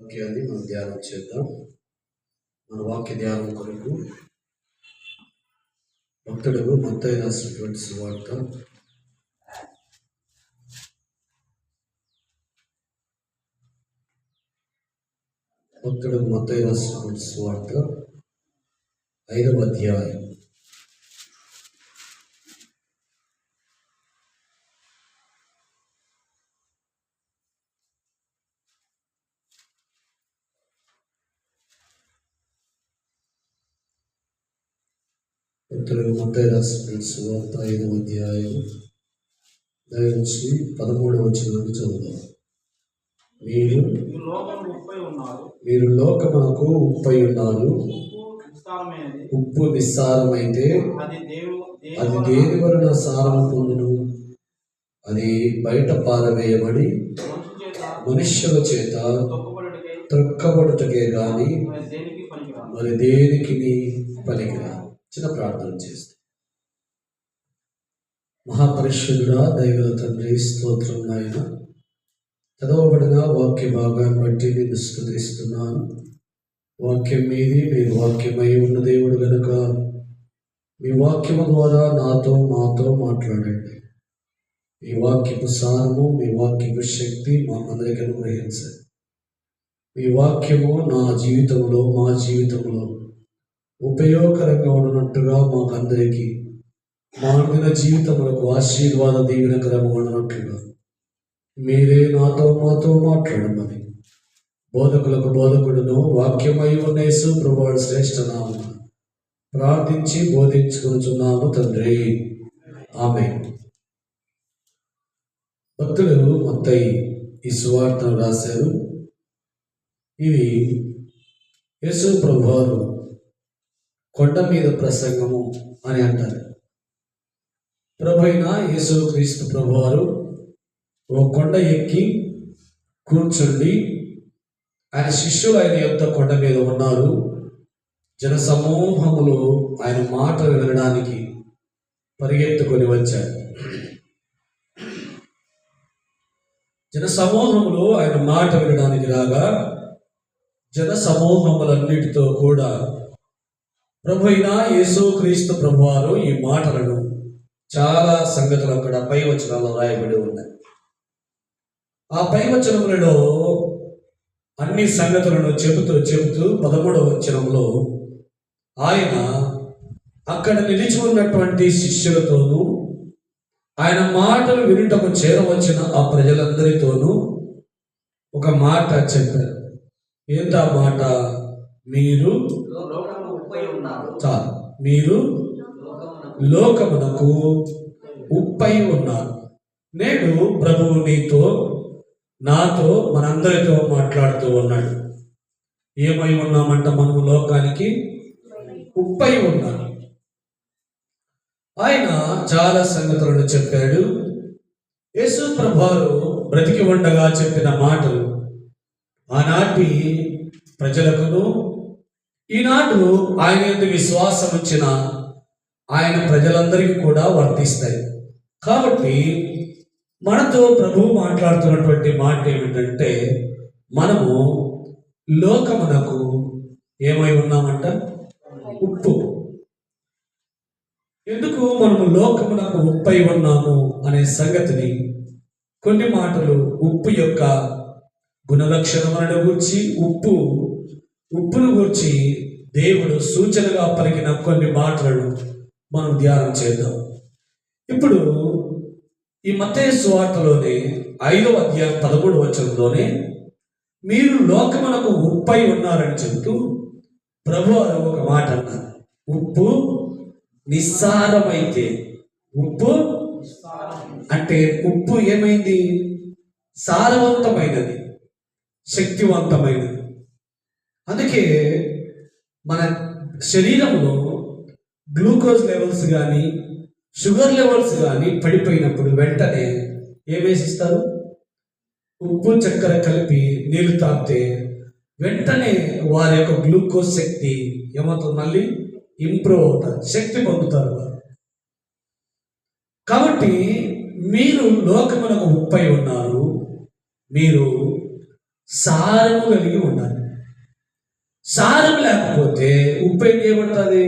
వాక్యాన్ని మనం ధ్యానం చేద్దాం. మన వాక్య ధ్యానం కొరకు భక్తుడు మత్తయి రాసినటువంటి సువార్త 5వ అధ్యాయం. మత్తయి రాసినటువంటి సువార్త 5వ అధ్యాయం నుంచి 13వ వచనాన్ని చదువుదాం. మీరు లోకమునకు ఉప్పై ఉన్నారు. ఉప్పు నిస్సారమైతే అది దేని వలన సారము పొందును? అది బయట పారవేయబడి మనుష్యుల చేత త్రొక్కబడుటకే గాని మరి దేనికి పనికిరాదు. చిన్న ప్రార్థన చేస్తాం. మహాపరిశుద్ధుడా, దైవ తండ్రి, స్తోత్రం నాయన. చదవబడిన వాక్య భాగాన్ని బట్టి నేను స్తుతిస్తున్నాను. వాక్యం మీది, మీరు వాక్యమై ఉన్న దేవుడు కనుక మీ వాక్యము ద్వారా నాతో మాతో మాట్లాడండి. మీ వాక్యపు సారము, మీ వాక్యపు శక్తి మా అందరికీ అనుగ్రహించండి. మీ వాక్యము నా జీవితంలో, మా జీవితంలో ఉపయోగకరంగా ఉన్నట్టుగా మాకందరికీ మా అనుదిన జీవితములకు ఆశీర్వాద దీవెనకరంగా ఉన్నట్లుగా మీరే నాతో మాతో మాట్లాడమని బోధకులకు బోధకుడును వాక్యమై ఉన్న యేసు ప్రభువు శ్రేష్ఠ నామమున ప్రార్థించి బోధించుకొనుచున్నాము తండ్రి, ఆమేన్. భక్తుడు మత్తయి ఈ సువార్తను రాశారు. ఇది యేసు ప్రభువారు కొండ మీద ప్రసంగము అని అంటారు. ప్రభు అయిన యేసు క్రీస్తు ప్రభువారు ఓ కొండ ఎక్కి కూర్చుండి ఆయన శిష్యులు ఆయన యొక్క కొండ మీద ఉన్నారు. జన సమూహములు ఆయన మాటలు వినడానికి పరిగెత్తుకొని వచ్చారు. జన సమూహములు ఆయన మాట వినడానికి రాగా జన సమూహములన్నిటితో కూడా ప్రభు అయిన యేసు క్రీస్తు ప్రభువారు ఈ మాటలను చాలా సంగతులు అక్కడ పై వచనాల్లో రాయబడి ఉన్నాయి. ఆ పై వచనములలో అన్ని సంగతులను చెబుతూ 13వ వచనంలో ఆయన అక్కడ నిలిచి ఉన్నటువంటి శిష్యులతోనూ ఆయన మాటలు వినుటకు చేరవచ్చిన ఆ ప్రజలందరితోనూ ఒక మాట చెప్పారు. ఏంటా మాట? మీరు లోకమునకు ఉప్పై ఉన్నారు. నేడు ప్రభువు నీతో, నాతో, మనందరితో మాట్లాడుతూ ఉన్నాడు. ఏమై ఉన్నామంట? మనము లోకానికి ఉప్పై ఉన్నాం. ఆయన చాలా సంగతులను చెప్పాడు. యేసు ప్రభువారు బ్రతికి ఉండగా చెప్పిన మాటలు ఆనాటి ప్రజలకును ఈనాడు ఆయన యందు విశ్వాసం ఉంచిన ఆయన ప్రజలందరికీ కూడా వర్తిస్తాయి. కాబట్టి మనతో ప్రభువు మాట్లాడుతున్నటువంటి మాట ఏమిటంటే, మనము లోకమునకు ఏమై ఉన్నామంట? ఉప్పు. ఎందుకు మనము లోకమునకు ఉప్పై ఉన్నాము అనే సంగతిని కొన్ని మాటలు ఉప్పు యొక్క గుణలక్షణములను గురించి, ఉప్పును గురించి దేవుడు సూచనగా పలికిన కొన్ని మాటలను మనం ధ్యానం చేద్దాం. ఇప్పుడు ఈ మత్తయి సువార్తలోనే 5వ అధ్యాయం 13వ వచనంలోనే మీరు లోకమునకు ఉప్పై ఉన్నారని చెబుతూ ప్రభువారు ఒక మాట అన్నారు. ఉప్పు నిస్సారమైతే, ఉప్పు అంటే ఉప్పు ఏమైంది? సారవంతమైనది, శక్తివంతమైనది. అందుకే మన శరీరంలో గ్లూకోజ్ లెవెల్స్ కానీ షుగర్ లెవెల్స్ కానీ పడిపోయినప్పుడు వెంటనే ఏమేసిస్తారు? ఉప్పు చక్కెర కలిపి నీళ్లు తాగితే వెంటనే వారి యొక్క గ్లూకోజ్ శక్తి ఏమవుతుంది? మళ్ళీ ఇంప్రూవ్ అవుతారు, శక్తి పొందుతారు వారు. కాబట్టి మీరు లోకమునకు ఉప్పై ఉన్నారు. మీరు సారము కలిగి ఉండాలి. సారం లేకపోతే ఉప్పు ఏం చేయబడుతుంది?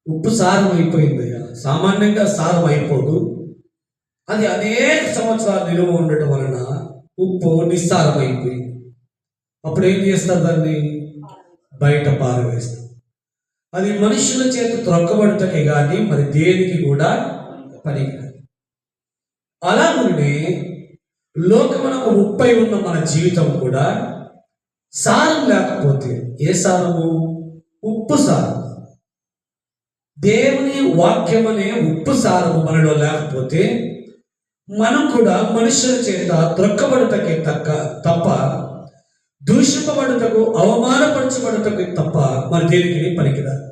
ఉప్పు సారం అయిపోయింది. సామాన్యంగా సారం అయిపోదు. అది అనేక సంవత్సరాలు నిలువ ఉండటం వలన ఉప్పు నిస్సారం అయిపోయింది. అప్పుడు ఏం చేస్తారు? దాన్ని బయట పారవేస్తారు. అది మనుషుల చేత త్రొక్కబడుటకే కానీ మరి దేనికి కూడా పనికిరాదు. అలాగనే లోకమునకు ఉప్పై ఉన్న మన జీవితం కూడా సారం లేకపోతే, ఏ సారము? ఉప్పు సారం. దేవుని వాక్యం అనే ఉప్పు సారము మనలో లేకపోతే మనం కూడా మనుషుల చేత త్రొక్కబడుటకే తప్ప, దూషింపబడుటకు, అవమానపరచబడుటకు తప్ప మరి దేనికి పనికిరాదు.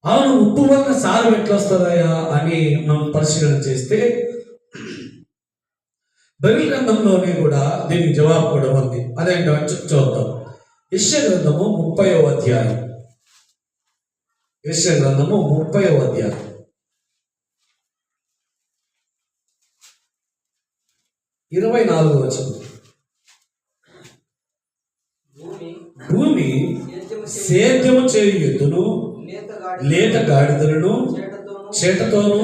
అవును, ఉప్పు వల్ల సారం ఎట్లా వస్తుందయా అని మనం పరిశీలన చేస్తే బైబిల్ గ్రంథంలోనే కూడా దీనికి జవాబు కూడా ఉంది. అదేంటో చూద్దాం. యెషయా గ్రంథము 30వ అధ్యాయం. యెషయా గ్రంథము 30వ అధ్యాయం 24వ వచనం. భూమి సేద్యము చేయు ఎద్దును, లేత గాడిదలను చేటతోనూ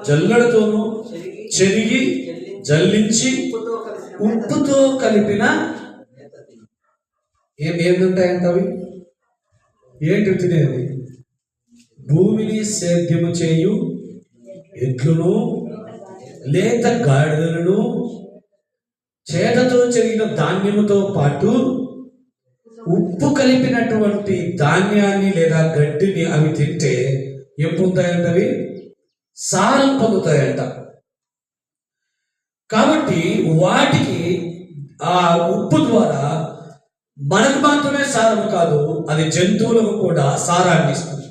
జల్లెడతోనూ చెరిగి జల్లించి ఉప్పుతో కలిపిన ఏంటుంటాయంట అవి? ఏంటి తినేది? భూమిని సేద్యము చేయు ఎడ్లను, లేత గాడిదలను, చేతతో చెరిగిన ధాన్యముతో పాటు ఉప్పు కలిపినటువంటి ధాన్యాన్ని లేదా గడ్డిని అవి తింటే ఏం పొందుతాయంట? అవి సారం పొందుతాయంట. కాబట్టి వాటికి ఆ ఉప్పు ద్వారా మనకు మాత్రమే సారం కాదు, అది జంతువులకు కూడా సారాన్ని ఇస్తుంది.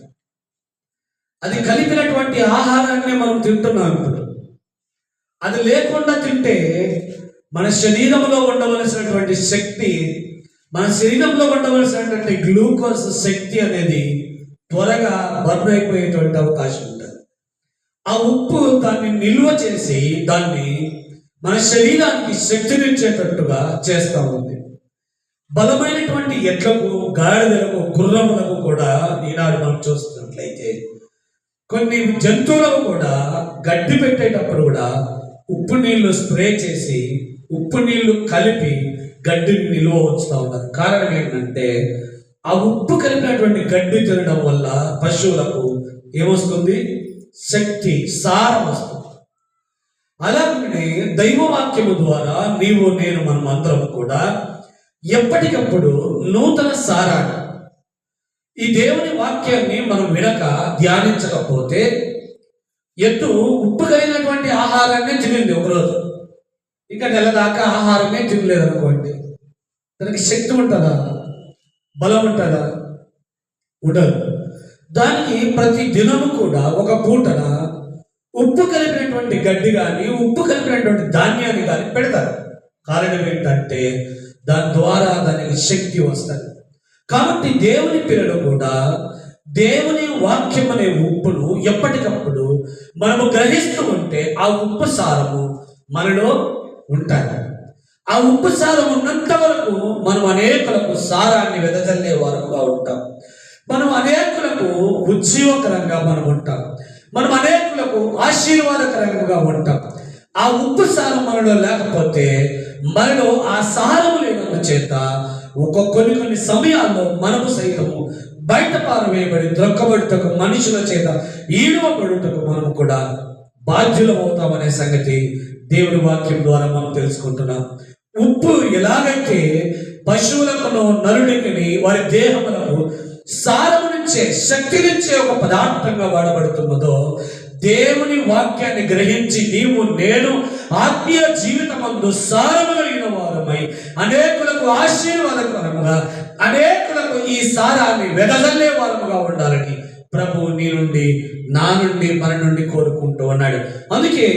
అది కలిపినటువంటి ఆహారాన్ని మనం తింటున్నాం ఇప్పుడు. అది లేకుండా తింటే మన శరీరంలో ఉండవలసినటువంటి శక్తి, మన శరీరంలో ఉండవలసినటువంటి గ్లూకోజ్ శక్తి అనేది త్వరగా బర్న్ అయిపోయేటువంటి అవకాశం ఉంటుంది. ఆ ఉప్పు దాన్ని నిల్వ చేసి దాన్ని మన శరీరానికి శక్తినిచ్చేటట్టుగా చేస్తూ ఉంది. బలమైనటువంటి ఎడ్లకు, గాడిదలకు, గుర్రములకు కూడా ఈనాడు మనం చూస్తున్నట్లయితే కొన్ని జంతువులకు కూడా గడ్డి పెట్టేటప్పుడు కూడా ఉప్పు నీళ్లు స్ప్రే చేసి ఉప్పు నీళ్లు కలిపి గడ్డిని నిల్వ ఉంచుతూ ఉన్నారు. కారణం ఏంటంటే ఆ ఉప్పు కలిపినటువంటి గడ్డి తినడం వల్ల పశువులకు ఏమొస్తుంది? శక్తి, సారం వస్తుంది. అలాగే దైవవాక్యము ద్వారా నీవు నేను మనం అందరం కూడా ఎప్పటికప్పుడు నూతన సారాన్ని, ఈ దేవుని వాక్యాన్ని మనం వినక ధ్యానించకపోతే, ఎద్దు ఉప్పు కలిగినటువంటి ఆహారాన్ని తినింది ఒకరోజు, ఇంకా నెల దాకా ఆహారమే తినలేదు అనుకోండి, దానికి శక్తి ఉంటుందా? బలం ఉంటుందా? ఉండదు. దానికి ప్రతి దినము కూడా ఒక పూటన ఉప్పు కలిపినటువంటి గడ్డి కానీ, ఉప్పు కలిపినటువంటి ధాన్యాన్ని కానీ పెడతారు. కారణం ఏంటంటే దాని ద్వారా దానికి శక్తి వస్తుంది. కాబట్టి దేవుని పిల్లలు కూడా దేవుని వాక్యం అనే ఉప్పును ఎప్పటికప్పుడు మనము గ్రహిస్తూ ఉంటే ఆ ఉప్పు సారము మనలో ఉంటాయి. ఆ ఉప్పు సారం ఉన్నంత వరకు మనం అనేకులకు సారాన్ని వెదజల్లే వారుగా ఉంటాం. మనం అనేకులకు ఉజ్జీవకరంగా మనం ఉంటాం. మనం అనేకులకు ఆశీర్వాదకరంగా ఉంటాం. ఆ ఉప్పు సారం మనలో లేకపోతే, మనలో ఆ సారము లేనందు చేత కొన్ని సమయాల్లో మనము సైతము బయట పారవేయబడి త్రొక్కబడుటకు, మనుషుల చేత ఈడవబడుటకు మనము కూడా బాధ్యులమవుతామనే సంగతి దేవుని వాక్యం ద్వారా మనం తెలుసుకుంటున్నాం. ఉప్పు ఎలాగైతే పశువులకు, నరుడికి, వారి దేహములకు సారమునిచ్చే, శక్తినిచ్చే ఒక పదార్థంగా వాడబడుతున్నదో, దేవుని వాక్యాన్ని గ్రహించి నీవు నేను ఆత్మీయ జీవితమందు సారము కలిగిన వారమై అనేకులకు ఆశీర్వాదకరముగా, అనేకులకు ఈ సారాన్ని వెదజల్లే వారముగా ఉండాలని ప్రభువు నీ నుండి, నా నుండి, మన నుండి కోరుకుంటూ ఉన్నాడు. అందుకే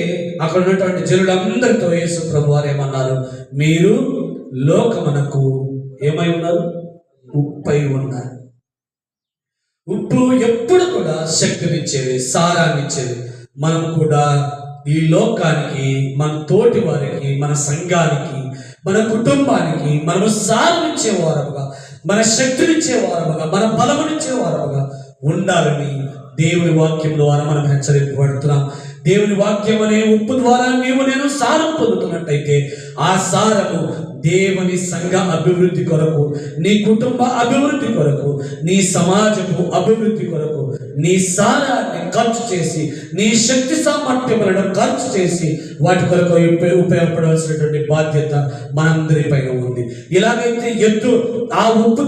అక్కడ ఉన్నటువంటి జనులందరితో యేసు ప్రభు వారు ఏమన్నారు? మీరు లోకమునకు ఏమై ఉన్నారు? ఉప్పై ఉన్నారు. ఉప్పు ఎప్పుడు కూడా శక్తినిచ్చేది, సారాన్ని ఇచ్చేది. మనం కూడా ఈ లోకానికి, మన తోటి వారికి, మన సంఘానికి, మన కుటుంబానికి మనము సారమిచ్చే వారముగా, మన శక్తినిచ్చే వారముగా, మన బలమునిచ్చే వారముగా ఉండాలని దేవుని వాక్యం ద్వారా మనం హెచ్చరింపబడుతున్నాం. దేవుని వాక్యం అనే ఉప్పు ద్వారా నేను సారం పొందుతున్నట్టయితే ఆ సారము దేవుని సంఘ అభివృద్ధి కొరకు, నీ కుటుంబ అభివృద్ధి కొరకు, నీ సమాజపు అభివృద్ధి కొరకు నీ సారాన్ని ఖర్చు చేసి, నీ శక్తి సామర్థ్యములను ఖర్చు చేసి వాటి కొరకు ఉపయోగపడవలసినటువంటి బాధ్యత మనందరిపైన ఉంది. ఇలాగైతే ఎద్దు ఆ ఉప్పు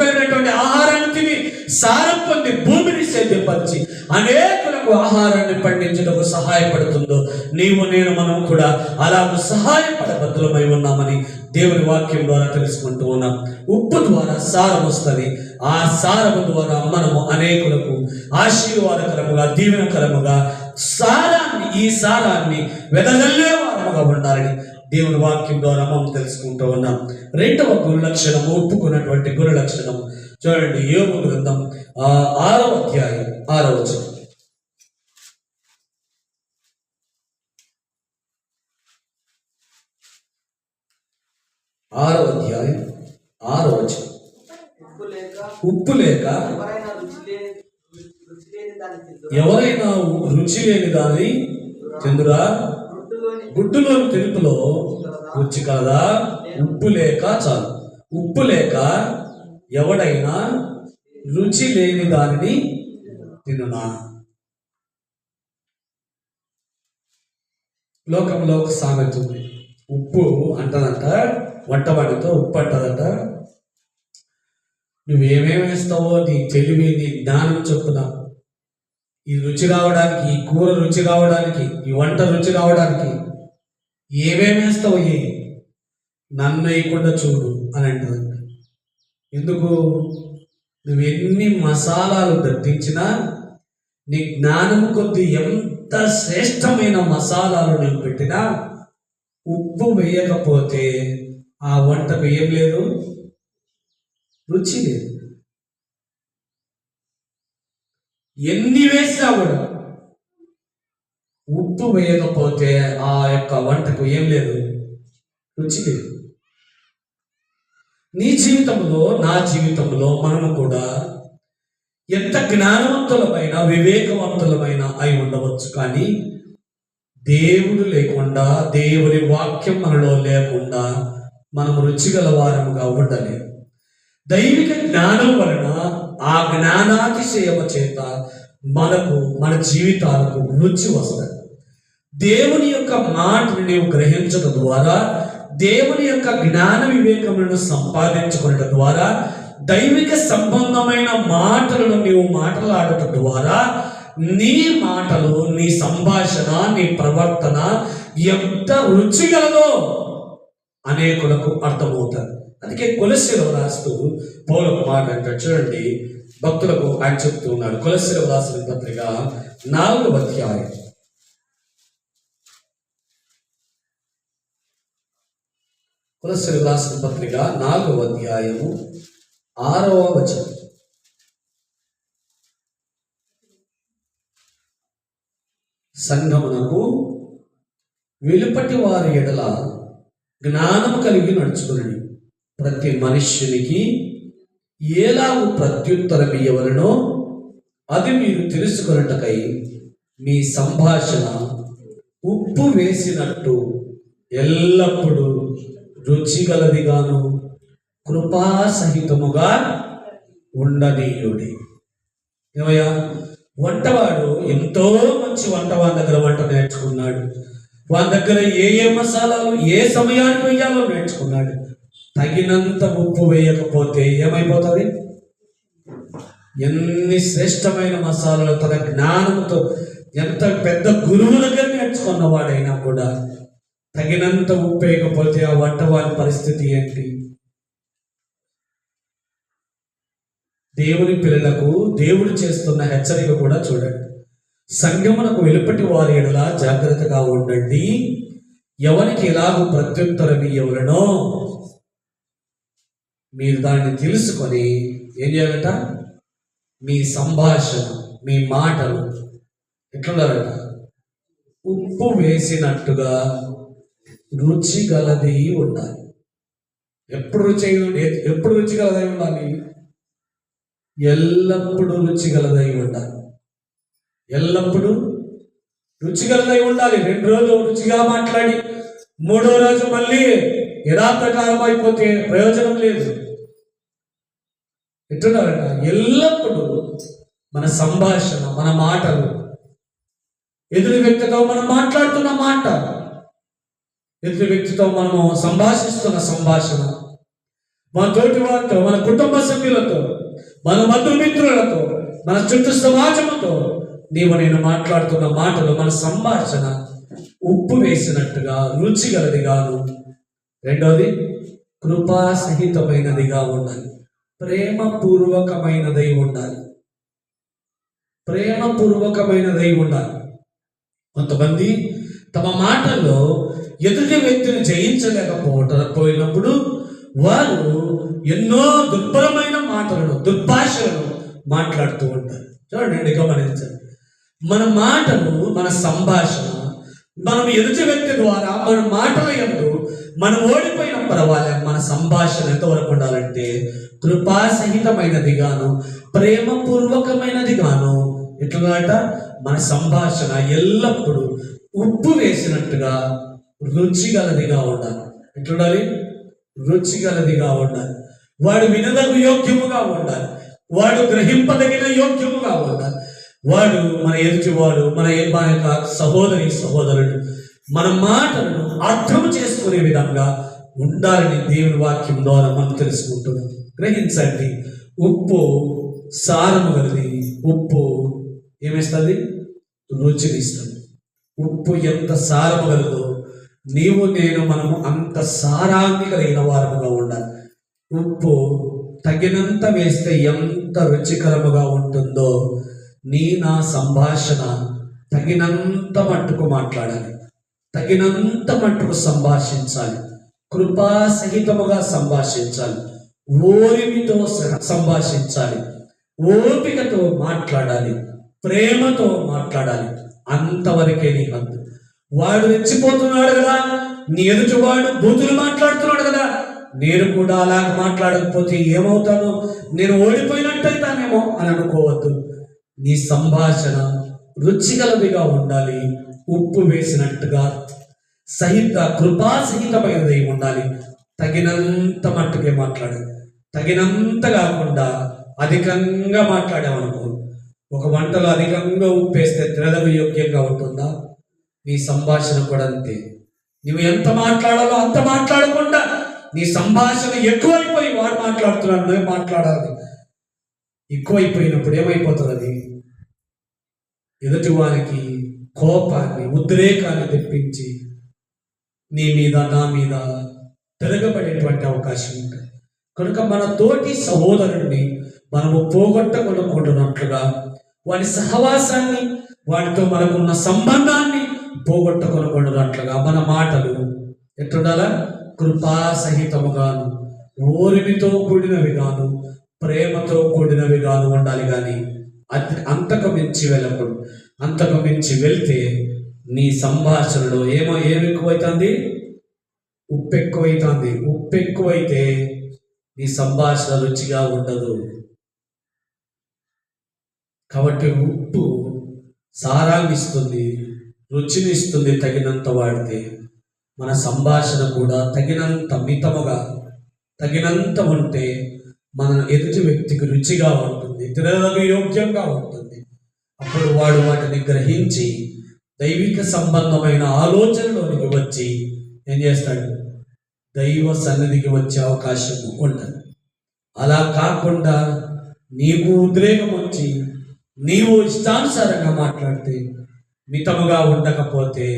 కలిగినటువంటి ఆహారాన్ని తిని సారం పొంది భూమిని సేద్యపరిచి అనేకులకు ఆహారాన్ని పండించడానికి సహాయపడుతుందో, మనం కూడా అలాగ సహాయపడబద్దులమై ఉన్నామని దేవుని వాక్యం ద్వారా తెలుసుకుంటూ ఉన్నాం. ఉప్పు ద్వారా సారం వస్తుంది. ఆ సారము ద్వారా మనము అనేకులకు ఆశీర్వాదకరముగా, దీవెనకరముగా ఈ సారాన్ని వెదజల్లే వారముగా ఉండాలని దేవుని వాక్యం ద్వారా మనం తెలుసుకుంటూ ఉన్నాం. రెండవ గురు లక్షణం, ఒప్పుకున్నటువంటి గురు లక్షణం చూడండి. యోబు గ్రంథం 6వ అధ్యాయం 6వ వచనం. 6వ అధ్యాయం 6వ వచనం. ఉప్పు లేక ఎవరైనా రుచి లేని దాన్ని తిందురా, గుడ్డులోని తెలుపులో రుచి కలదా. ఉప్పు లేక చాలు. ఉప్పు లేక ఎవడైనా రుచి లేని దానిని తినునా. లోకంలో ఒక సామెత ఉంది. ఉప్పు అంటదంట, వంటవాడితో ఉప్పు అంటదంట, నువ్వేమేమి వేస్తావో నీ తెలివి, నీ జ్ఞానం చొప్పున ఈ రుచి రావడానికి, ఈ కూర రుచి రావడానికి, ఈ వంట రుచి రావడానికి ఏమేమి వేస్తావు, నన్ను వేయకుండా చూడు అని అంటదంట. ఎందుకు? నువ్వు ఎన్ని మసాలాలు దట్టించినా, నీ జ్ఞానం కొద్ది ఎంత శ్రేష్టమైన మసాలాలు నువ్వు పెట్టినా, ఉప్పు వేయకపోతే ఆ వంటకు ఏం లేదు, రుచి లేదు. ఎన్ని వేసినా కూడా ఉప్పు వేయకపోతే ఆ యొక్క వంటకు ఏం లేదు, రుచి లేదు. నీ జీవితంలో, నా జీవితంలో మనము కూడా ఎంత జ్ఞానవంతులమైన, వివేకవంతులమైన అయి ఉండవచ్చు, కానీ దేవుడు లేకుండా, దేవుని వాక్యం మనలో లేకుండా మనం రుచిగల వారముగా ఉండలేము. దైవిక జ్ఞానం వలన, ఆ జ్ఞానాతిశయము చేత మన జీవితాలకు రుచి వస్తుంది. దేవుని యొక్క మాటను నీవు గ్రహించడం ద్వారా, దేవుని యొక్క జ్ఞాన వివేకములను సంపాదించుకునడం ద్వారా, దైవిక సంబంధమైన మాటలను నీవు మాట్లాడటం ద్వారా నీ మాటలు, నీ సంభాషణ, నీ ప్రవర్తన ఎంత రుచిగలదో అనేకులకు అర్థమవుతారు. అందుకే కొలస్సీలో రాస్తూ పౌలు ఒక మాట అంటాడు చూడండి. భక్తులకు ఆయన చెప్తూ ఉన్నాడు. కొలస్సీలో రాసిన పత్రిక 4వ అధ్యాయం 6వ వచనం. సంఘమునకు వెలుపటి వారి ఎడల జ్ఞానము కలిగి నడుచుకుని ప్రతి మనుష్యునికి ఎలాగూ ప్రత్యుత్తరం ఇవ్వవలెనో అది మీరు తెలుసుకొనుటకై మీ సంభాషణ ఉప్పు వేసినట్టు ఎల్లప్పుడూ రుచిగలదిగాను కృపాసహితముగా ఉండనీయుడి. ఏమయ్యా, వంటవాడు ఎంతో మంచి వంటవాడి దగ్గర వంట నేర్చుకున్నాడు. వాని దగ్గర ఏ మసాలాలు ఏ సమయానికి వేయాలో నేర్చుకున్నాడు. తగినంత ఉప్పు వేయకపోతే ఏమైపోతుంది? ఎన్ని శ్రేష్టమైన మసాలాలు తన జ్ఞానంతో, ఎంత పెద్ద గురువు దగ్గర నేర్చుకున్నవాడైనా కూడా తగినంత ఉప్పు వేయకపోతే ఆ వంటవాడి పరిస్థితి ఏంటి? దేవుని పిల్లలకు దేవుడు చేస్తున్న హెచ్చరిక కూడా చూడండి. సంఘమునకు వెలుపటి వారి ఎడల జాగ్రత్తగా ఉండండి. ఎవరికి ఎలాగూ ప్రత్యుత్తరం ఇవ్వవలెనో మీరు దాన్ని తెలుసుకొని ఏం చేయాలట? మీ సంభాషణ, మీ మాటలు ఎట్లుండాలట? ఉప్పు వేసినట్టుగా రుచి గలది ఉండాలి. ఎప్పుడు రుచి గలదై ఉండాలి? ఎల్లప్పుడూ రుచి గలదై ఉండాలి. ఎల్లప్పుడూ రుచి గలదై ఉండాలి. 2 రోజులు రుచిగా మాట్లాడి 3వ రోజు మళ్ళీ యథాప్రకారం అయిపోతే ప్రయోజనం లేదు. ఎట్టున్నారంట? ఎల్లప్పుడూ మన సంభాషణ, మన మాటలు, ఎదురు వ్యక్తితో మనం మాట్లాడుతున్న మాట, ఎదురు వ్యక్తితో మనము సంభాషిస్తున్న సంభాషణ, మన తోటి వారితో, మన కుటుంబ సభ్యులతో, మన బంధుమిత్రులతో, మన చుట్టూ సమాజంతో నేను మాట్లాడుతున్న మాటలు, మన సంభాషణ ఉప్పు వేసినట్టుగా రుచి గలదిగాను. 2వది కృపాసహితమైనదిగా ఉండాలి. ప్రేమపూర్వకమైనదై ఉండాలి. ప్రేమపూర్వకమైనదై ఉండాలి. కొంతమంది తమ మాటల్లో ఎదుటి వ్యక్తిని జయించలేకపోయినప్పుడు వారు ఎన్నో దుర్భరమైన మాటలను, దుర్భాషలను మాట్లాడుతూ ఉంటారు. చూడండి, గమనించండి. మన మాటలు, మన సంభాషణ, మనం ఎదుటి వ్యక్తి ద్వారా మన మాటల యందు మనం ఓడిపోయిన పర్వాలే, మన సంభాషణ ఎంతవరకు ఉండాలంటే కృపాసహితమైనది గాను, ప్రేమపూర్వకమైనది గాను. ఎట్లనట? మన సంభాషణ ఎల్లప్పుడూ ఉప్పు వేసినట్టుగా రుచి గలదిగా ఉండాలి. ఎట్లుండాలి? రుచి గలదిగా ఉండాలి. వాడు వినదగు యోగ్యముగా ఉండాలి. వాడు గ్రహింపదగిన యోగ్యముగా ఉండాలి. వాడు మన ఎదుటివాడు, మన యొక్క సహోదరుడు మన మాటలను అర్థం చేసుకునే విధంగా ఉండాలని దేవుని వాక్యం ద్వారా మనం తెలుసుకుంటున్నాం. గ్రహించండి, ఉప్పు సారము గలది. ఉప్పు ఏమిస్తుంది? రుచినిస్తుంది. ఉప్పు ఎంత సారము గలదో మనము అంత సారాన్ని కలిగిన వారముగా ఉండాలి. ఉప్పు తగినంత వేస్తే ఎంత రుచికరముగా ఉంటుందో నా సంభాషణ తగినంత మట్టుకు మాట్లాడాలి, తగినంత మట్టుకు సంభాషించాలి, కృపాసహితముగా సంభాషించాలి, ఓరిమితో సంభాషించాలి, ఓపికతో మాట్లాడాలి, ప్రేమతో మాట్లాడాలి. అంతవరకే నీ హద్దు. వాడు రెచ్చిపోతున్నాడు కదా, నీ ఎదుటివాడు బూతులు మాట్లాడుతున్నాడు కదా, నేను కూడా అలాగ మాట్లాడకపోతే ఏమవుతాను, నేను ఓడిపోయినట్టయితానేమో అని అనుకోవద్దు. నీ సంభాషణ రుచిగలదిగా ఉండాలి. ఉప్పు వేసినట్టుగా కృపాసహితమైనది ఉండాలి. తగినంత మట్టుకే మాట్లాడాలి. తగినంత కాకుండా అధికంగా మాట్లాడామనుకో, ఒక వంటలో అధికంగా ఉప్పు వేస్తే తినదగు యోగ్యంగా ఉంటుందా? నీ సంభాషణ కూడా అంతే. నువ్వు ఎంత మాట్లాడాలో అంత మాట్లాడకుండా నీ సంభాషణ ఎక్కువైపోయి వాడు మాట్లాడుతున్నాడు, నువ్వు మాట్లాడాలి. ఎక్కువైపోయినప్పుడు ఏమైపోతుంది? అది ఎదుటి వారికి కోపాన్ని, ఉద్రేకాన్ని తెప్పించి నీ మీద, నా మీద తిరగబడేటువంటి అవకాశం ఉంటుంది. కనుక మన తోటి సహోదరుడిని మనము పోగొట్టకొనుకుంటున్నట్లుగా, వాడి సహవాసాన్ని, వాడితో మనకున్న సంబంధాన్ని పోగొట్టకొనుకుంటున్నట్లుగా మన మాటలు ఎట్లుండాలా? కృపాసహితముగాను, ఓరిమితో కూడినవిగాను, ప్రేమతో కూడినవిగాను ఉండాలి. కానీ అంతకు మించి వెళ్ళకూడదు. అంతకు మించి వెళ్తే నీ సంభాషణలో ఏమి ఎక్కువైతుంది? ఉప్పు ఎక్కువైతుంది. ఉప్పు ఎక్కువైతే నీ సంభాషణ రుచిగా ఉండదు. కాబట్టి ఉప్పు సారాన్ని ఇస్తుంది, రుచిని ఇస్తుంది. తగినంత వాడితే మన సంభాషణ కూడా తగినంత మితముగా, తగినంత ఉంటే మన ఎదుటి వ్యక్తికి రుచిగా ఉంటుంది, తినదగు యోగ్యంగా ఉంటుంది. అప్పుడు వాడు వాటిని గ్రహించి దైవిక సంబంధమైన ఆలోచనలోనికి వచ్చి ఏం చేస్తాడు? దైవ సన్నిధికి వచ్చే అవకాశం ఉంటుంది. అలా కాకుండా నీకు ఉద్రేకం వచ్చి నీవు ఇష్టానుసారంగా మాట్లాడితే, మితముగా ఉండకపోతే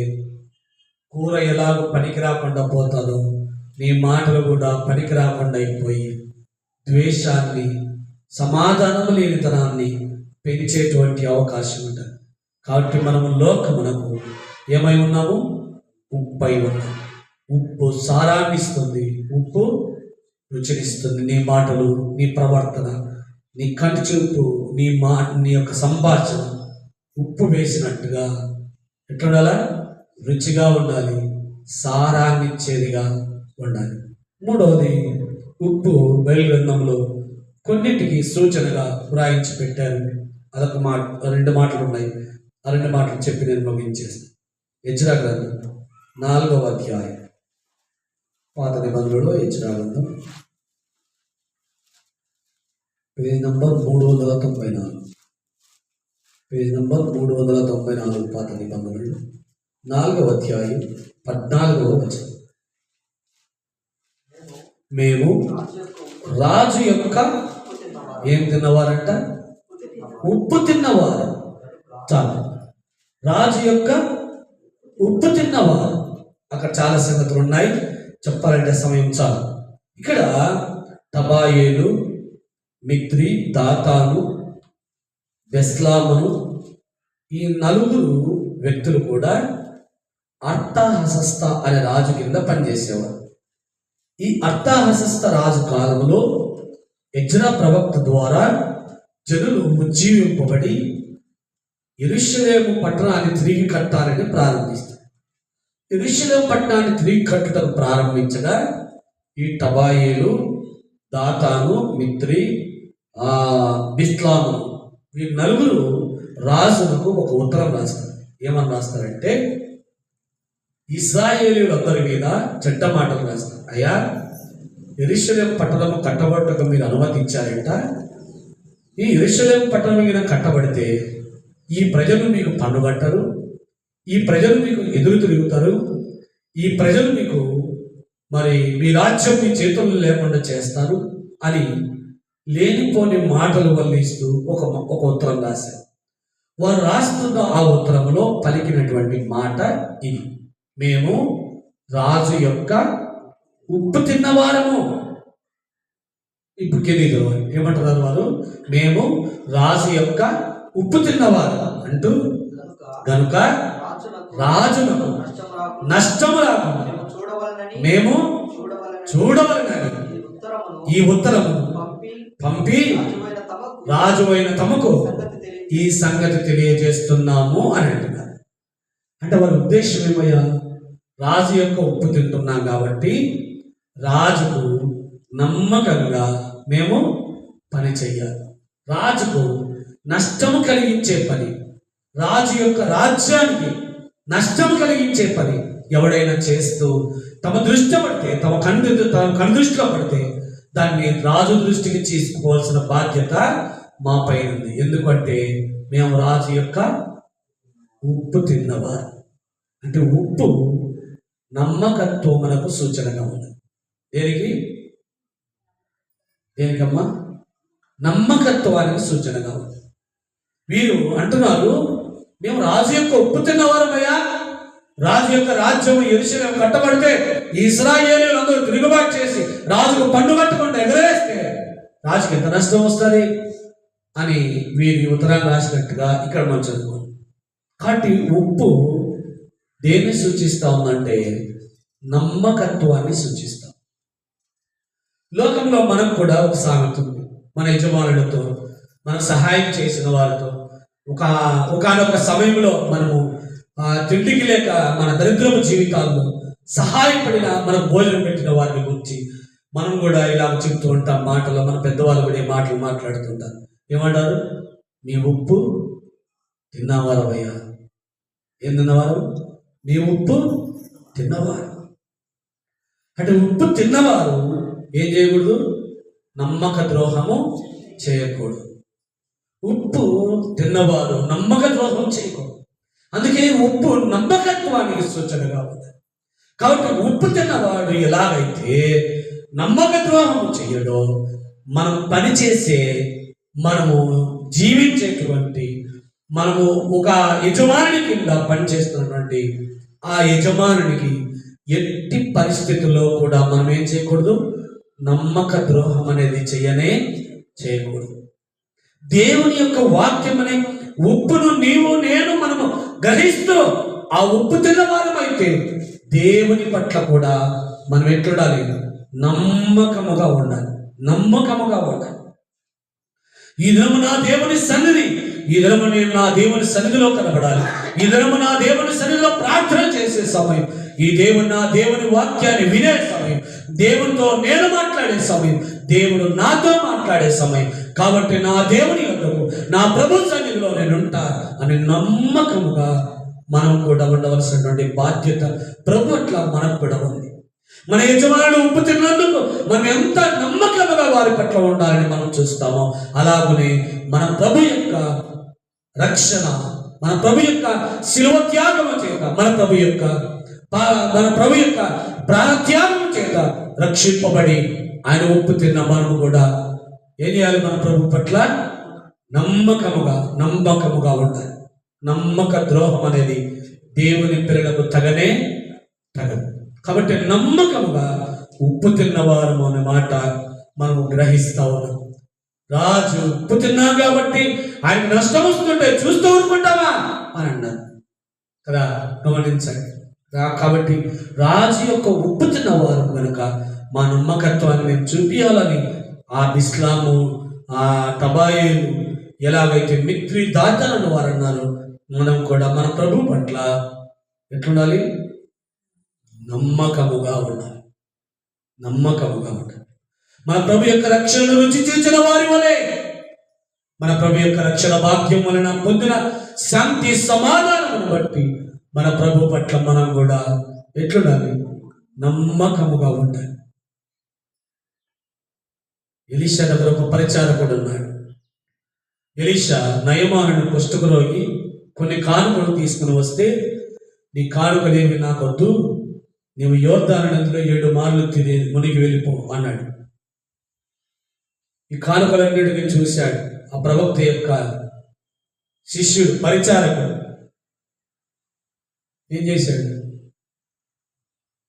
కూర ఎలాగో పనికి రాకుండా పోతాదో నీ మాటలు కూడా పనికి రాకుండా అయిపోయి ద్వేషాన్ని, సమాధానం లేనితనాన్ని పెంచేటువంటి అవకాశం ఉంటుంది. కాబట్టి మనము లోకమునకు ఏమై ఉన్నాము? ఉప్పై ఉన్నాము. ఉప్పు సారాన్ని ఇస్తుంది, ఉప్పు రుచినిస్తుంది. నీ మాటలు, నీ ప్రవర్తన, నీ కంటి చూపు, నీ యొక్క సంభాషణ ఉప్పు వేసినట్టుగా ఎట్లుండాలా? రుచిగా ఉండాలి, సారాన్ని ఇచ్చేదిగా ఉండాలి. మూడవది, ఉప్పు బైబిల్ గ్రంథంలో కొన్నింటికి సూచనగా వ్రాయించి పెట్టారు. అదొక మాట, 2 మాటలు ఉన్నాయి. ఆ 2 మాటలు చెప్పి నేను ముగించేస్తాను. ఎజ్రా గ్రంథం 4వ అధ్యాయం, పాత నిబంధనలో ఎజ్రా గ్రంథం పేజ్ నంబర్ 394, పేజ్ నంబర్ 394, పాత నిబంధనలు 4వ అధ్యాయం 14వ వచనం. మేము రాజు యొక్క ఏం తిన్నవారంట? ఉప్పు తిన్నవారు. చాలు, రాజు యొక్క ఉప్పు తిన్నవారు. అక్కడ చాలా సంగతులు ఉన్నాయి, చెప్పాలంటే సమయం చాలు. ఇక్కడ తబాయేలు, మిత్రి, దాతాను, బెస్లామును, ఈ 4 వ్యక్తులు కూడా అర్తహషస్త అనే రాజు కింద పనిచేసేవారు. ఈ అర్తహషస్త రాజు కాలంలో ఎజ్రా ప్రవక్త ద్వారా జనులు ఉజ్జీవింపబడి యెరూషలేము పట్టణాన్ని తిరిగి కట్టాలని ప్రారంభిస్తారు. యెరూషలేము పట్టణాన్ని తిరిగి కట్టడం ప్రారంభించగా ఈ టబాయేలు, దాతాను, మిత్రి, బిస్లాము, ఈ 4 రాజులకు ఒక ఉత్తరం రాస్తారు. ఏమని రాస్తారంటే, ఇశ్రాయేలీయులందరి మీద చెడ్డ మాటలు రాస్తారు. అయ్యా, యెరూషలేము పట్టణము కట్టబడటకు మీరు అనుమతించారంట. ఈ యెరూషలేము పట్టణం మీద కట్టబడితే ఈ ప్రజలు మీకు పన్నుగట్టరు, ఈ ప్రజలు మీకు ఎదురు తిరుగుతారు, ఈ ప్రజలు మీకు మరి మీ రాజ్యం మీ చేతుల్లో లేకుండా చేస్తారు అని లేనిపోని మాటలు వల్లిస్తూ ఒక ఉత్తరం రాశారు. వారు రాస్తున్న ఆ ఉత్తరంలో పలికినటువంటి మాట ఇది: మేము రాజు యొక్క ఉప్పు తిన్నవారము. ఇప్పుడు కెరీర్ ఏమంటున్నారు వారు? మేము రాజు యొక్క ఉప్పు తిన్నవారు అంటూ, గనుక రాజునకు నష్టము రాకుండా మేము చూడవలనని ఈ ఉత్తరము పంపి రాజు అయిన తమకు ఈ సంగతి తెలియజేస్తున్నాము అని అంటున్నారు. అంటే వారి ఉద్దేశం ఏమయ్యా? రాజు యొక్క ఉప్పు తింటున్నాం కాబట్టి రాజుకు నమ్మకంగా మేము పని చెయ్యాలి. రాజుకు నష్టము కలిగించే పని, రాజు యొక్క రాజ్యానికి నష్టము కలిగించే పని ఎవడైనా చేస్తూ తమ దృష్టి పడితే, తమ కనుదృష్టిలో పడితే దాన్ని రాజు దృష్టికి తీసుకోవాల్సిన బాధ్యత మా పైన ఉంది. ఎందుకంటే మేము రాజు యొక్క ఉప్పు తిన్నవారు. అంటే ఉప్పు నమ్మకత్వం మనకు సూచనగా ఉంది. దేనికమ్మా? నమ్మకత్వానికి సూచనగా ఉంది. వీరు అంటున్నారు, మేము రాజు యొక్క ఉప్పు తిన్నవారమయ్యా. రాజు యొక్క రాజ్యం యెరూషలేము కట్టబడితే ఈ ఇశ్రాయేలీయులు అందరూ తిరుగుబాటు చేసి రాజుకు పన్ను కట్టకుండా ఎగరేస్తే రాజుకి ఎంత నష్టం వస్తుంది అని వీరి ఉత్తరాన్ని రాసినట్టుగా ఇక్కడ మనం చదువుకోండి. కాబట్టి ఉప్పు దేన్ని సూచిస్తా ఉందంటే నమ్మకత్వాన్ని సూచిస్తాం. లోకంలో మనకు కూడా ఒక సామెత ఉంది. మన యజమానులతో, మన సహాయం చేసిన వారితో ఒకనొక సమయంలో మనము తిండికి లేక మన దరిద్రపు జీవితాల్లో సహాయపడిన, మనం భోజనం పెట్టిన వారిని గురించి మనం కూడా ఇలా చెప్తూ ఉంటాం. మాటలు మన పెద్దవాళ్ళు కూడా మాటలు మాట్లాడుతుంటారు. ఏమంటారు? మీ ఉప్పు తిన్నవారమయ్యా. ఏం తిన్నవారు? మీ ఉప్పు తిన్నవారు. అంటే ఉప్పు తిన్నవారు ఏం చేయకూడదు? నమ్మక ద్రోహము చేయకూడదు. ఉప్పు తిన్నవారు నమ్మక ద్రోహం చేయకూడదు. అందుకే ఉప్పు నమ్మకత్వానికి సూచనగా ఉంది. కాబట్టి ఉప్పు తిన్నవాడు ఎలాగైతే నమ్మక ద్రోహము చేయడో, మనం పనిచేసే, మనము జీవించేటువంటి, మనము ఒక యజమాని కింద పనిచేస్తున్నటువంటి ఆ యజమానునికి ఎట్టి పరిస్థితుల్లో కూడా మనం ఏం చేయకూడదు? నమ్మక ద్రోహం అనేది చేయకూడదు. దేవుని యొక్క వాక్యం అనే ఉప్పును నీవు నేను మనము గ్రహిస్తూ ఆ ఉప్పు తిన్నవారమైతే దేవుని పట్ల కూడా మనం ఎట్లుండాలి? నమ్మకముగా ఉండాలి. ఈ దినము నా దేవుని సన్నిధి ఈ దినము నేను నా దేవుని సన్నిధిలో కనబడాలి, ఈ దినము నా దేవుని సన్నిధిలో ప్రార్థన చేసే సమయం, ఈ నా దేవుని వాక్యాన్ని వినే సమయం, దేవునితో నేను మాట్లాడే సమయం, దేవుడు నాతో మాట్లాడే సమయం. కాబట్టి నా దేవుని యొద్దకు, నా ప్రభు సన్నిధిలో నేను ఉంటా అని నమ్మకముగా మనం కూడా ఉండవలసినటువంటి బాధ్యత ప్రభు అట్లా మనకు కూడా ఉంది. మన యజమానులు ఉప్పు తిన్నందుకు మనం ఎంత నమ్మకముగా వారి పట్ల ఉండాలని మనం చూస్తామో, అలాగనే మన ప్రభు యొక్క రక్షణ, మన ప్రభు యొక్క శిలువ త్యాగము చేత, మన ప్రభు యొక్క ప్రాణత్యాగము చేత రక్షింపబడి ఆయన ఉప్పు తిన్న మనము కూడా ఏం చేయాలి? మన ప్రభు పట్ల నమ్మకముగా ఉండాలి. నమ్మక ద్రోహం అనేది దేవుని పిల్లలకు తగదు. కాబట్టి నమ్మకముగా ఉప్పు తిన్నవారు అనే మాట మనము గ్రహిస్తా ఉన్నాం. రాజు ఉప్పు తిన్నా కాబట్టి ఆయన నష్టం వస్తుంటే చూస్తూ ఊరుకుంటావా అని అన్నారు కదా, గమనించండి. కాబట్టి రాజు యొక్క ఉప్పు తిన్నవారు కనుక మా నమ్మకత్వాన్ని మేము చూపించాలని ఆ ఇస్లాము, ఆ టబాయిలు ఎలాగైతే మిత్రి దాతలను వారు అన్నారు, మనం కూడా మన ప్రభు పట్ల ఎట్లుండాలి? నమ్మకముగా ఉండాలి. మన ప్రభు యొక్క రక్షణను రుచి చూచిన వారి వలె, మన ప్రభు యొక్క రక్షణ భాగ్యం వలన పొందిన శాంతి సమాధానమును బట్టి మన ప్రభు పట్ల మనం కూడా ఎట్లుండాలి? నమ్మకముగా ఉండాలి. ఎలీషా దగ్గర ఒక పరిచారకుడు ఉన్నాడు. ఎలీషా నయమానుని కుష్ఠకు రోగి కొన్ని కానుకలు తీసుకుని వస్తే, నీ కానుకలేమి నాకొద్దు, నీవు యోర్దాను నదిలో 7 మార్లు మునిగి వెళ్ళిపో అన్నాడు. ఈ కానుకలన్నిటిని చూశాడు ఆ ప్రవక్త యొక్క శిష్యుడు, పరిచారకుడు. ఏం చేశాడు?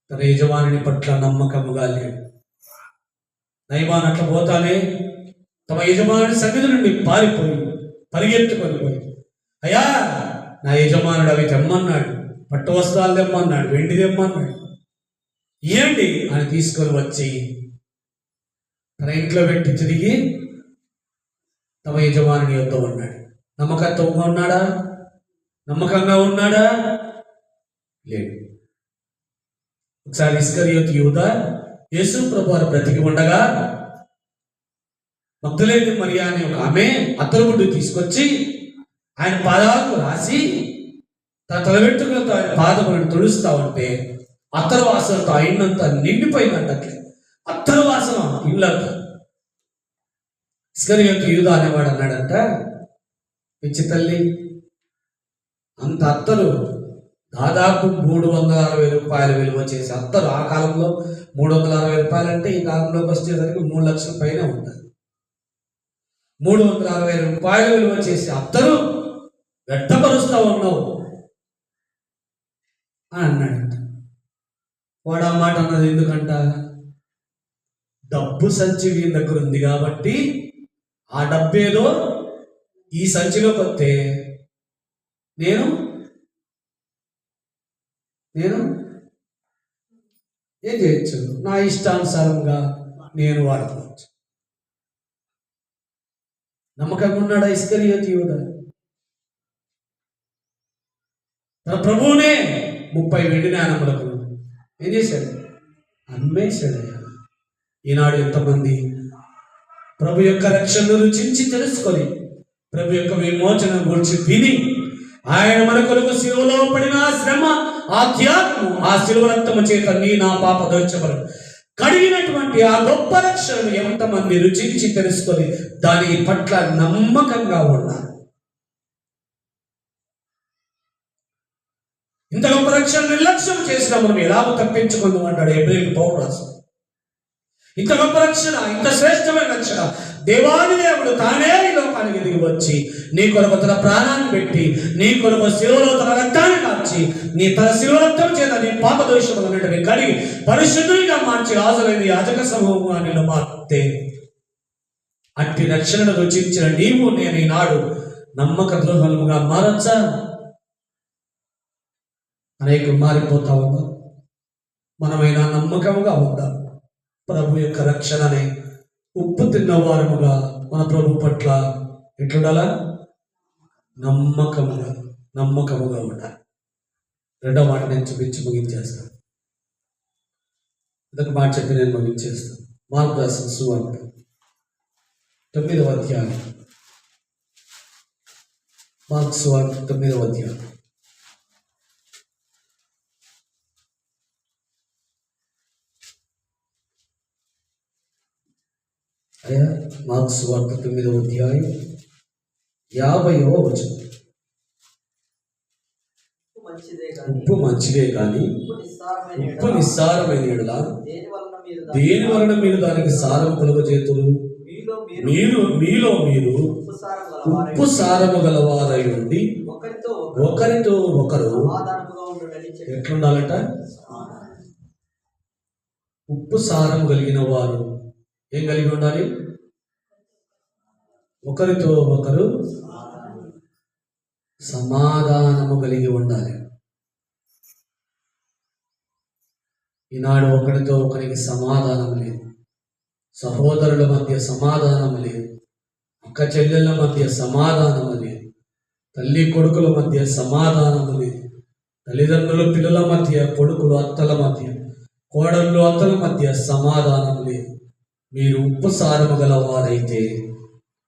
తన యజమాని పట్ల నమ్మకముగా లేడు. నయమాను అట్లా పోతానే తమ యజమాని సన్నిధి నుండి పారిపోయి పరిగెత్తుకొని పోయి, అయ్యా నా యజమానుడు అవి తెమ్మన్నాడు, పట్టు వస్త్రాలు తెమ్మన్నాడు, వెండి తెమ్మన్నాడు, ఏంటి అని తీసుకొని వచ్చి తన ఇంట్లో పెట్టి తిరిగి తమ యజమానుని యొద్ద ఉన్నాడు. నమ్మకంగా ఉన్నాడా? లేడు. ఒకసారి ఇస్కరియోతు యూదా యేసు ప్రభువారు బ్రతికి ఉండగా మగ్దలేని మరియా అనే ఒక ఆమె అత్తరుగుడ్డు తీసుకొచ్చి ఆయన పాదాలకు రాసి తన తలవెంట్రుకలతో ఆయన పాదములను తుడుస్తా ఉంటే అత్తరు వాసనతో అయినంత నిండిపోయిందంటే, అత్తరు వాసన ఇల్లంట. ఇస్కరియోతు యూదా అనేవాడు అన్నాడంట, పిచ్చి తల్లి, అంత అత్తరు దాదాపు 360 రూపాయలు విలువ చేసే అత్తరు, ఆ కాలంలో 360 రూపాయలు అంటే ఈ కాలంలోకి వచ్చేసరికి 3 లక్షల పైన ఉంటుంది. 360 రూపాయలు విలువ చేసే అత్తరు వ్యర్థపరుస్తా ఉన్నావు అని అన్నాడంట. వాడు ఆ మాట అన్నది ఎందుకంట? డబ్బు సంచి వీరి దగ్గర ఉంది కాబట్టి ఆ డబ్బేదో ఈ సంచిలోకి వస్తే నేను ఏం చేయొచ్చు? నా ఇష్టానుసారంగా నేను వాడుకోవచ్చు. నమ్మకంగా ఉన్నాడా ఇస్కరియోతు యూదా? తన ప్రభువునే 30 వెండి నాణెములకు ఏం చేశాడు? అమ్మేశాడు. ఈనాడు ఎంతమంది ప్రభు యొక్క రక్షణను రుచించి తెలుసుకొని, ప్రభు యొక్క విమోచన గురించి విని, ఆయన మన కొరకు శిలువలో పడిన శ్రమ, ఆ త్యాగము, ఆ శిలువ రక్తము చేత నా పాప దోచబడు కడిగినటువంటి ఆ గొప్ప రక్షణను ఎంతమంది రుచించి తెలుసుకొని దాని పట్ల నమ్మకంగా ఉన్నారు. ఇంత గొప్ప రక్షణ నిర్లక్ష్యం చేసిన మనం ఎలాగో తప్పించుకుందాం అంటాడు హెబ్రీయులకు పౌలు రాశాడు. ఇంత గొప్ప రక్షణ, ఇంత శ్రేష్టమైన రక్షణ దేవాది దేవుడు తానే ఈ లోకానికి దిగి వచ్చి నీ కొరకు తన ప్రాణాన్ని పెట్టి, నీ కొరకు శిలువలో తన రక్తాన్ని కార్చి, నీ తన శిలువ రక్తం చేత నీ పాప దోషములన్నిటిని కడిగి పరిశుద్ధునిగా మార్చి రాజులైన యాజక సమూహంగా నిన్ను మార్తే, అట్టి రక్షణను రుచించిన నీవు నేను ఈనాడు నమ్మక ద్రోహముగా మారచ్చా? అనేక మారిపోతా ఉన్నా. మనమైనా నమ్మకముగా ఉందాం. ప్రభు యొక్క రక్షణనే ఉప్పు తిన్నవారముగా మన ప్రభు పట్ల ఎట్లుండాలా? నమ్మకముగా ఉండాలి. రెండో మాట నేను చూపించి ముగించేస్తాను. ఇదొక మాట చెప్పి నేను ముగించేస్తాను. మార్కు రాసిన సువార్త 9వ అధ్యాయం. మార్కు సువార్త 9వ అధ్యాయం. అయ్యా, మార్కు సువార్త 9వ అధ్యాయం 50వ వచనం. ఉప్పు మంచిదే కానీ ఉప్పు నిస్సారమైన యెడల దేని వలన మీరు దానికి సారం కలుగజేతురు? మీలో మీరు ఉప్పు సారము గలవారై ఉండి ఒకరితో ఒకరు ఎట్లుండాలట? ఉప్పు సారం కలిగిన వారు ఏం కలిగి ఉండాలి? ఒకరితో ఒకరు సమాధానము కలిగి ఉండాలి. ఈనాడు ఒకరితో ఒకరికి సమాధానం లేదు. సహోదరుల మధ్య సమాధానం లేదు. అక్క చెల్లెళ్ళ మధ్య సమాధానం లేదు. తల్లి కొడుకుల మధ్య సమాధానం లేదు. తల్లిదండ్రుల పిల్లల మధ్య, కొడుకులు అత్తల మధ్య, కోడళ్ళు అత్తల మధ్య సమాధానం లేదు. మీరు ఉప్పు సారము గలవారైతే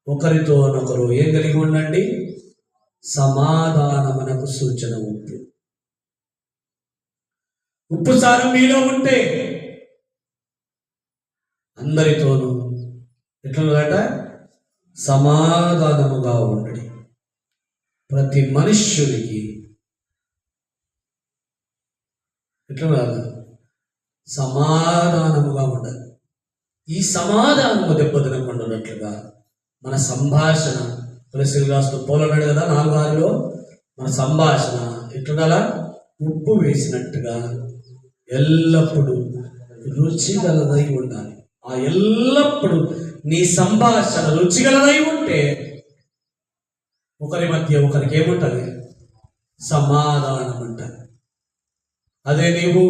ఒకరితో ఒకరు ఏం కలిగి ఉండండి? సమాధానమునకు సూచన ఉప్పు. ఉప్పు సారం మీలో ఉంటే అందరితోనూ ఎట్లున్నదట? సమాధానముగా ఉండడి. ప్రతి మనుష్యుడికి ఎట్లున్నది? సమాధానముగా ఉండాలి. ఈ సమాధానము దెబ్బతినకుండా ఉన్నట్లుగా మన సంభాషణ, కొలెస్ట్రాల్ రాస్తూ పోలన్నాడు కదా 4:6లో, మన సంభాషణ ఎట్లుండాలా? ఉప్పు వేసినట్టుగా ఎల్లప్పుడూ రుచిగలదై ఉండాలి. ఆ ఎల్లప్పుడూ నీ సంభాషణ రుచిగలదై ఉంటే ఒకరి మధ్య ఒకరికి ఏముంటుంది? సమాధానం ఉంటుంది. అదే నీవు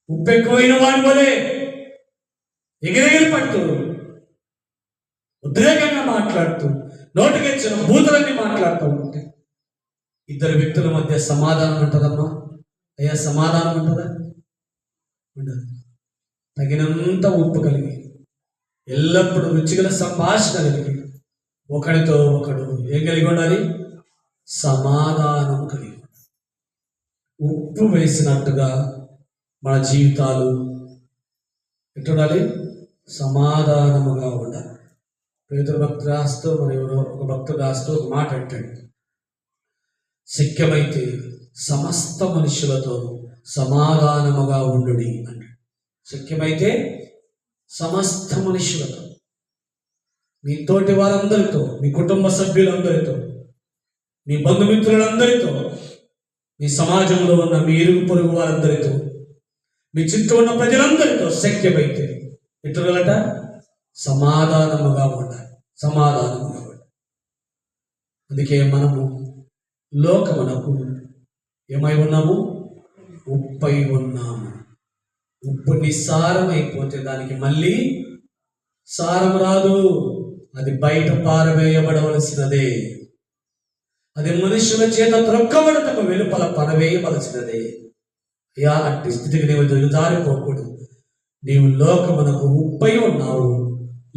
ఉప్పు ఎక్కువైన వాడి వలే ఎగిరెగిరి పడుతూ, ఉద్రేకంగా మాట్లాడుతూ, నోటికొచ్చిన బూతులన్నీ మాట్లాడుతూ ఉంటే ఇద్దరు వ్యక్తుల మధ్య సమాధానం ఉంటుందమ్మా? అయ్యా, సమాధానం ఉంటుందా? ఉండదు. తగినంత ఉప్పు కలిగి ఎల్లప్పుడూ రుచిగల సంభాషణ కలిగి ఒకరితో ఒకడు ఏం కలిగి ఉండాలి? సమాధానం కలిగి. ఉప్పు వేసినట్టుగా మన జీవితాలు ఎట్టుండాలి? సమాధానముగా ఉండాలి. పేతురు భక్తుడు రాస్తూ, మరి ఒక భక్తుడు రాస్తూ ఒక మాట అంటాడు, శక్యమైతే సమస్త మనుషులతో సమాధానముగా ఉండుడి అంటాడు. శక్యమైతే సమస్త మనుషులతో, మీ తోటి వారందరితో, మీ కుటుంబ సభ్యులందరితో, మీ బంధుమిత్రులందరితో, మీ సమాజంలో ఉన్న మీ ఇరుగు పొరుగు వారందరితో, మీ చుట్టూ ఉన్న ప్రజలందరితో శక్యమైతే ఎట్లుగలట? సమాధానముగా ఉండాలి. సమాధానముగా ఉండాలి. అందుకే మనము లోకమునకు ఏమై ఉన్నాము? ఉప్పై ఉన్నాము. ఉప్పు నిస్సారమైపోతే దానికి మళ్ళీ సారం రాదు. అది బయట పారవేయబడవలసినదే. అది మనుషుల చేత త్రొక్కబడటకు వెలుపల పరవేయవలసినదే. అయ్యా, అట్టి స్థితికి నీవు దిగజారిపోకూడదు. నీవు లోకమునకు ఉప్పై ఉన్నావు.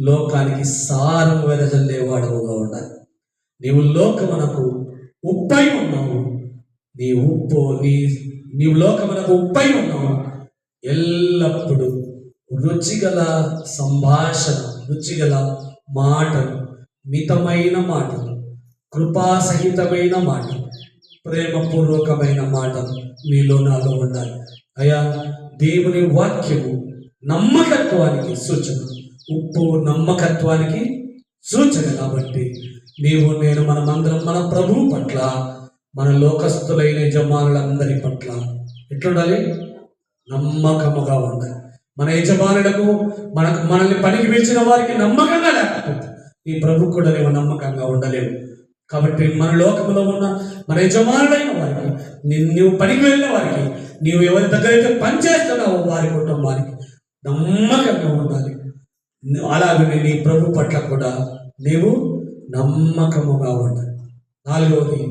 లోకానికి సారం వెదజల్లేవాడవుగా ఉండాలి. నీవు లోకమునకు ఉప్పై ఉన్నావు. నీవు లోకమునకు ఉప్పై ఉన్నావు. ఎల్లప్పుడూ రుచిగల సంభాషణ, రుచిగల మాటలు, మితమైన మాటలు, కృపాసహితమైన మాటలు, ప్రేమపూర్వకమైన మాటలు మీలో నాలో ఉండాలి. అయ్యా, దేవుని వాక్యము నమ్మకత్వానికి సూచన. ఉప్పు నమ్మకత్వానికి సూచన. కాబట్టి నీవు నేను మనమందరం మన ప్రభువు పట్ల, మన లోకస్తులైన యజమానులందరి పట్ల ఎట్లుండాలి? నమ్మకముగా ఉండాలి. మన యజమానులకు, మనల్ని పనికి పిలిచిన వారికి నమ్మకంగా లేకపోతే ఈ ప్రభు కూడా నీవు నమ్మకంగా ఉండలేవు. కాబట్టి మన లోకంలో ఉన్న మన యజమానులైన వారికి, నువ్వు పనికి వెళ్ళిన వారికి, నీవు ఎవరి దగ్గర అయితే పనిచేస్తున్నావో వారి కుటుంబానికి నమ్మకంగా ఉండాలి. అలాగే నీ ప్రభు పట్ల కూడా నీవు నమ్మకముగా ఉండాలి. నాలుగవది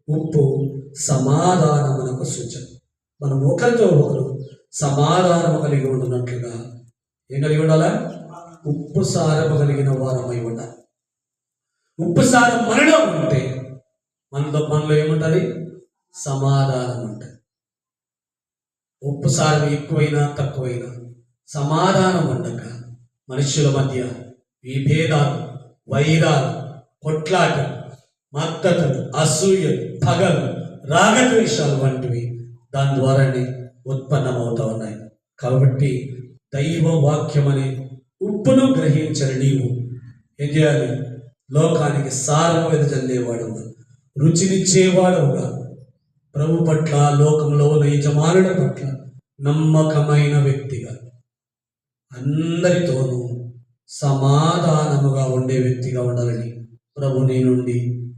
ఉప్పు సమాధానమునకు సూచన. మనం ఒకరితో ఒకరు సమాధానము కలిగి ఉంటున్నట్లుగా ఏం కలిగి ఉండాలా? ఉప్పు సారము కలిగిన వారమై ఉండాలి. ఉప్పు సారం మనలో ఉంటే మనలో ఏముంటుంది? సమాధానం ఉంటుంది. ఉప్పు సారం ఎక్కువైనా తక్కువైనా సమాధానం ఉండక మనుషుల మధ్య విభేదాలు, వైరాలు, కొట్లాటలు, మద్దతులు, అసూయలు, పగలు, రాగద్వేషాలు వంటివి దాని ద్వారానే ఉత్పన్నమవుతా ఉన్నాయి. కాబట్టి దైవ వాక్యం అనే ఉప్పును గ్రహించని నీవు ఏం చేయాలి? లోకానికి సారము వెదజల్లేవాడుగా, రుచినిచ్చేవాడుగా, ప్రభు పట్ల, లోకంలో ఉన్న యజమానుల పట్ల నమ్మకమైన వ్యక్తిగా, అందరితోనూ సమాధానముగా ఉండే వ్యక్తిగా ఉండాలని ప్రభు నీ నుండి,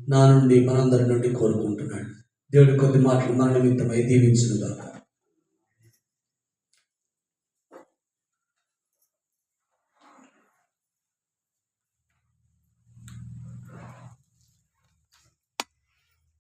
నా నుండి, మనందరి నుండి కోరుకుంటున్నాడు. దేవుడి కొద్ది మాటలు మన నిమిత్తమై దీవించునుగాక.